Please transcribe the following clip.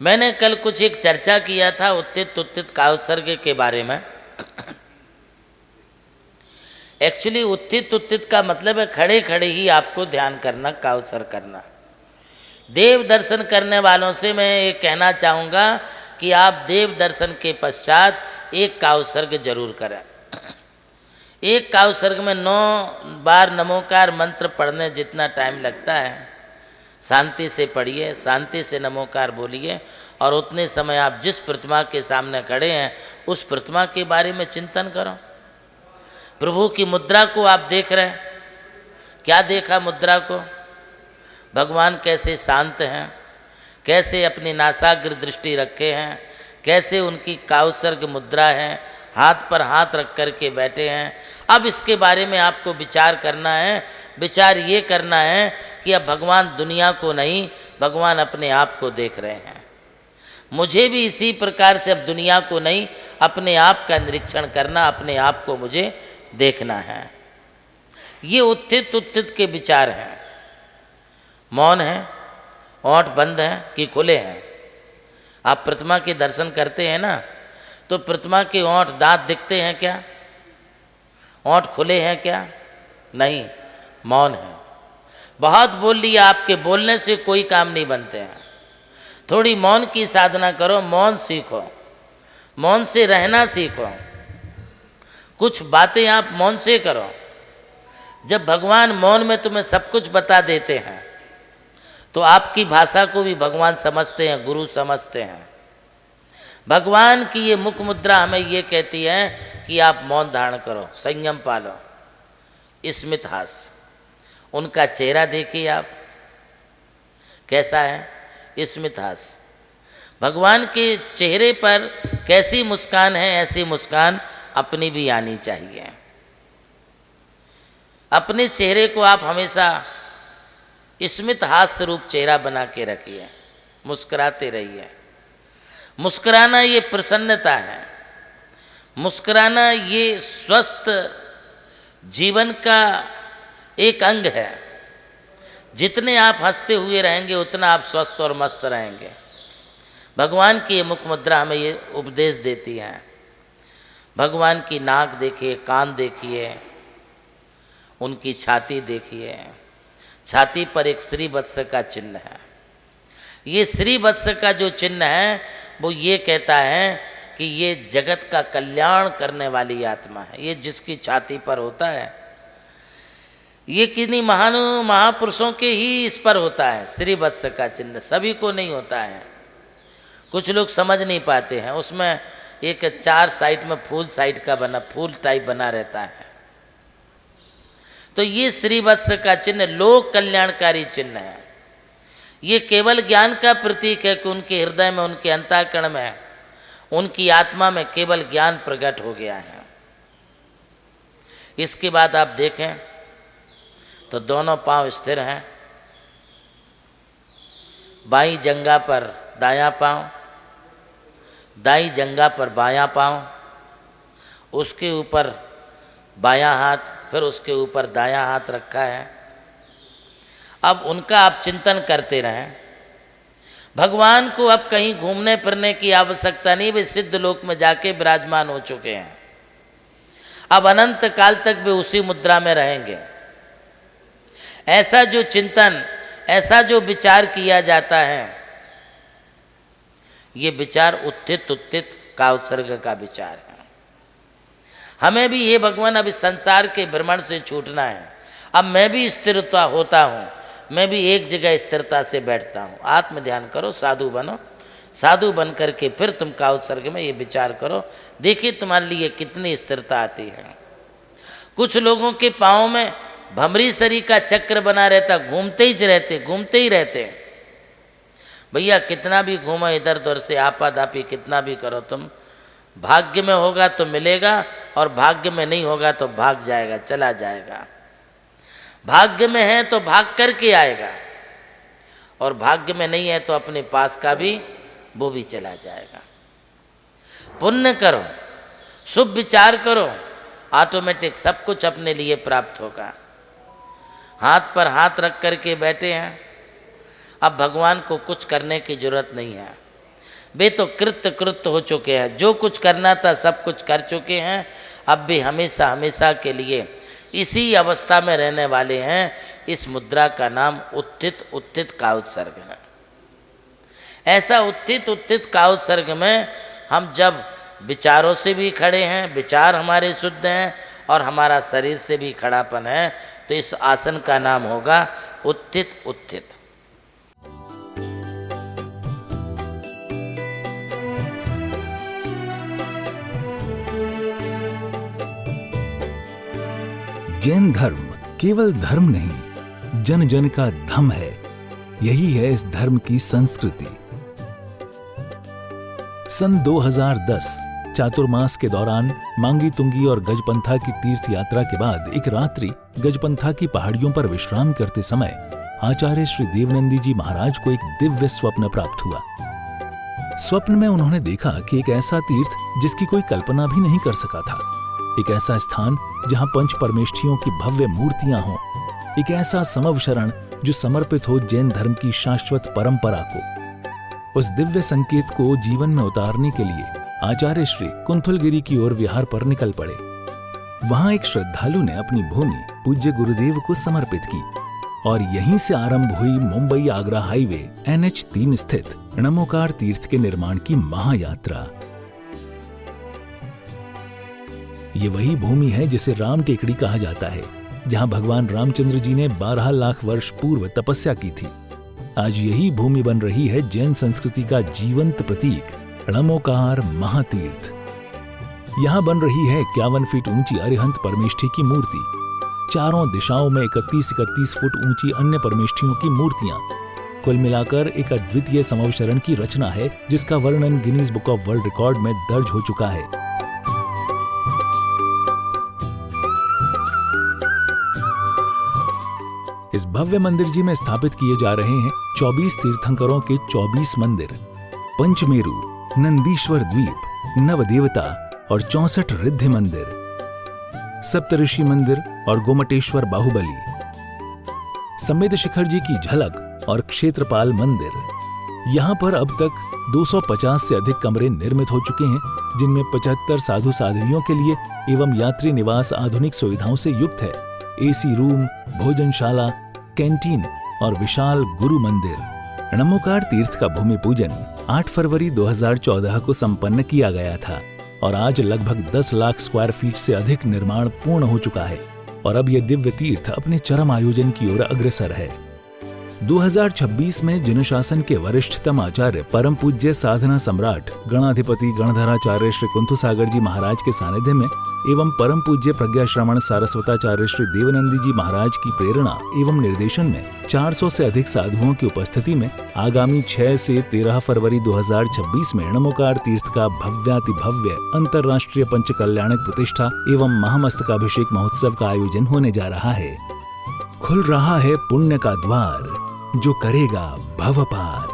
मैंने कल कुछ एक चर्चा किया था उत्थित उत्थित काउत्सर्ग के बारे में। एक्चुअली उत्थित उत्थित का मतलब है खड़े खड़े ही आपको ध्यान करना, काउत्सर्ग करना। देव दर्शन करने वालों से मैं ये कहना चाहूँगा कि आप देव दर्शन के पश्चात एक काउत्सर्ग जरूर करें। एक काउत्सर्ग में 9 बार नमोकार मंत्र पढ़ने जितना टाइम लगता है, शांति से पढ़िए, शांति से नमोकार बोलिए और उतने समय आप जिस प्रतिमा के सामने खड़े हैं उस प्रतिमा के बारे में चिंतन करो। प्रभु की मुद्रा को आप देख रहे हैं, क्या देखा मुद्रा को? भगवान कैसे शांत हैं, कैसे अपनी नासाग्र दृष्टि रखे हैं, कैसे उनकी काउत्सर्ग मुद्रा है, हाथ पर हाथ रख कर के बैठे हैं। अब इसके बारे में आपको विचार करना है। विचार ये करना है कि अब भगवान दुनिया को नहीं, भगवान अपने आप को देख रहे हैं। मुझे भी इसी प्रकार से अब दुनिया को नहीं, अपने आप का निरीक्षण करना, अपने आप को मुझे देखना है। ये उत्थित उत्थित के विचार हैं। मौन है, ओंठ बंद हैं कि खुले हैं? आप प्रतिमा के दर्शन करते हैं ना, तो प्रतिमा के ओंठ दांत दिखते हैं क्या? ओंठ खुले हैं क्या? नहीं, मौन है। बहुत बोल लिया, आपके बोलने से कोई काम नहीं बनते हैं। थोड़ी मौन की साधना करो, मौन सीखो, मौन से रहना सीखो। कुछ बातें आप मौन से करो। जब भगवान मौन में तुम्हें सब कुछ बता देते हैं तो आपकी भाषा को भी भगवान समझते हैं, गुरु समझते हैं। भगवान की ये मुख मुद्रा हमें ये कहती है कि आप मौन धारण करो, संयम पालो, स्मित हास। उनका चेहरा देखिए आप, कैसा है? स्मित हास। भगवान के चेहरे पर कैसी मुस्कान है, ऐसी मुस्कान अपनी भी आनी चाहिए। अपने चेहरे को आप हमेशा स्मित हास्य रूप चेहरा बना के रखिए, मुस्कुराते रहिए। मुस्कुराना ये प्रसन्नता है, मुस्कुराना ये स्वस्थ जीवन का एक अंग है। जितने आप हंसते हुए रहेंगे उतना आप स्वस्थ और मस्त रहेंगे। भगवान की ये मुख मुद्रा हमें ये उपदेश देती है। भगवान की नाक देखिए, कान देखिए, उनकी छाती देखिए। छाती पर एक श्रीवत्स का चिन्ह है। ये श्रीवत्स का जो चिन्ह है वो ये कहता है कि ये जगत का कल्याण करने वाली आत्मा है। ये जिसकी छाती पर होता है, ये किन्हीं महान महापुरुषों के ही इस पर होता है श्रीवत्स का चिन्ह, सभी को नहीं होता है। कुछ लोग समझ नहीं पाते हैं, उसमें एक 4 साइड में फूल साइड का बना, फूल टाइप बना रहता है। तो ये श्रीवत्स का चिन्ह लोक कल्याणकारी चिन्ह है। ये केवल ज्ञान का प्रतीक है कि उनके हृदय में, उनके अंतःकरण में, उनकी आत्मा में केवल ज्ञान प्रकट हो गया है। इसके बाद आप देखें तो दोनों पांव स्थिर हैं। बाईं जंघा पर दायां पांव, दाईं जंघा पर बायां पांव, उसके ऊपर बायां हाथ, फिर उसके ऊपर दायां हाथ रखा है। अब उनका आप चिंतन करते रहें। भगवान को अब कहीं घूमने फिरने की आवश्यकता नहीं, वे सिद्ध लोक में जाके विराजमान हो चुके हैं। अब अनंत काल तक वे उसी मुद्रा में रहेंगे। ऐसा जो चिंतन, ऐसा जो विचार किया जाता है, ये विचार उत्थित उत्थित काउत्सर्ग का विचार है। हमें भी ये भगवान अब इस संसार के भ्रमण से छूटना है। अब मैं भी स्थिरता होता हूँ, मैं भी एक जगह स्थिरता से बैठता हूँ। आत्म ध्यान करो, साधु बनो। साधु बन करके फिर तुम काउत्सर्ग में ये विचार करो, देखिए तुम्हारे लिए कितनी स्थिरता आती है। कुछ लोगों के पाँव में भमरी सरी का चक्र बना रहता, घूमते ही रहते, घूमते ही रहते। भैया कितना भी घूमो इधर उधर से, आपाधापी कितना भी करो, तुम भाग्य में होगा तो मिलेगा और भाग्य में नहीं होगा तो भाग जाएगा, चला जाएगा। भाग्य में है तो भाग करके आएगा और भाग्य में नहीं है तो अपने पास का भी वो भी चला जाएगा। पुण्य करो, शुभ विचार करो, ऑटोमेटिक सब कुछ अपने लिए प्राप्त होगा। हाथ पर हाथ रख करके बैठे हैं, अब भगवान को कुछ करने की जरूरत नहीं है। वे तो कृत्य कृत्य हो चुके हैं, जो कुछ करना था सब कुछ कर चुके हैं, अब भी हमेशा हमेशा के लिए इसी अवस्था में रहने वाले हैं। इस मुद्रा का नाम उत्थित उत्थित का उत्सर्ग है। ऐसा उत्थित उत्थित का उत्सर्ग में हम जब विचारों से भी खड़े हैं, विचार हमारे शुद्ध हैं और हमारा शरीर से भी खड़ापन है, तो इस आसन का नाम होगा उत्थित उत्थित। जैन धर्म केवल धर्म नहीं, जन जन का धम है। यही है इस धर्म की संस्कृति। सन 2010 चातुर्मास के दौरान मांगी तुंगी और गजपंथा की तीर्थ यात्रा के बाद एक रात्रि गजपंथा की पहाड़ियों पर विश्राम करते समय आचार्य श्री देवनंदी जी महाराज को एक दिव्य स्वप्न प्राप्त हुआ। स्वप्न में उन्होंने देखा कि एक ऐसा तीर्थ जिसकी कोई कल्पना भी नहीं कर सका था, एक ऐसा स्थान जहां पंच परमेष्ठियों की भव्य मूर्तियां हों, एक ऐसा समव शरण जो समर्पित हो जैन धर्म की शाश्वत परंपरा को। उस दिव्य संकेत को जीवन में उतारने के लिए आचार्य श्री कुंथलगिरी की ओर विहार पर निकल पड़े। वहां एक श्रद्धालु ने अपनी भूमि पूज्य गुरुदेव को समर्पित की और यहीं से आरंभ हुई मुंबई आगरा हाईवे NH3 स्थित णमोकार तीर्थ के निर्माण की महायात्रा। ये वही भूमि है जिसे राम टेकड़ी कहा जाता है, जहां भगवान रामचंद्र जी ने 12 लाख वर्ष पूर्व तपस्या की थी। आज यही भूमि बन रही है जैन संस्कृति का जीवंत प्रतीक णमोकार महातीर्थ। यहां बन रही है 51 फीट ऊंची अरिहंत परमेष्ठी की मूर्ति, चारों दिशाओं में 31-31 फुट ऊंची अन्य परमेष्ठियों की मूर्तियां। कुल मिलाकर एक अद्वितीय समवशरण की रचना है जिसका वर्णन Guinness book of world record में दर्ज हो चुका है। इस भव्य मंदिर जी में स्थापित किए जा रहे हैं 24 तीर्थंकरों के 24 मंदिर, पंचमेरु, नंदीश्वर द्वीप, नवदेवता और 64 रिद्धि मंदिर, सप्तऋषि मंदिर और गोमटेश्वर बाहुबली, संमेद शिखर जी की झलक और क्षेत्रपाल मंदिर। यहाँ पर अब तक 250 से अधिक कमरे निर्मित हो चुके हैं, जिनमें 75 साधु साध्वियों के लिए एवं यात्री निवास आधुनिक सुविधाओं से युक्त है। AC रूम, भोजनशाला, कैंटीन और विशाल गुरु मंदिर। णमोकार तीर्थ का भूमि पूजन 8 फरवरी 2014 को संपन्न किया गया था और आज लगभग 10 लाख स्क्वायर फीट से अधिक निर्माण पूर्ण हो चुका है और अब यह दिव्य तीर्थ अपने चरम आयोजन की ओर अग्रसर है। 2026 में जिन शासन के वरिष्ठतम आचार्य परम पूज्य साधना सम्राट गणाधिपति गणधराचार्य श्री कुंथु सागर जी महाराज के सानिध्य में एवं परम पूज्य प्रज्ञा श्रवण सारस्वताचार्य श्री देवनंदी जी महाराज की प्रेरणा एवं निर्देशन में 400 से अधिक साधुओं की उपस्थिति में आगामी 6 से 13 फरवरी 2026 में णमोकार तीर्थ का भव्याति भव्य अंतर्राष्ट्रीय पंच कल्याणक प्रतिष्ठा एवं महामस्तकाभिषेक महोत्सव का आयोजन होने जा रहा है। खुल रहा है पुण्य का द्वार, जो करेगा भव पार।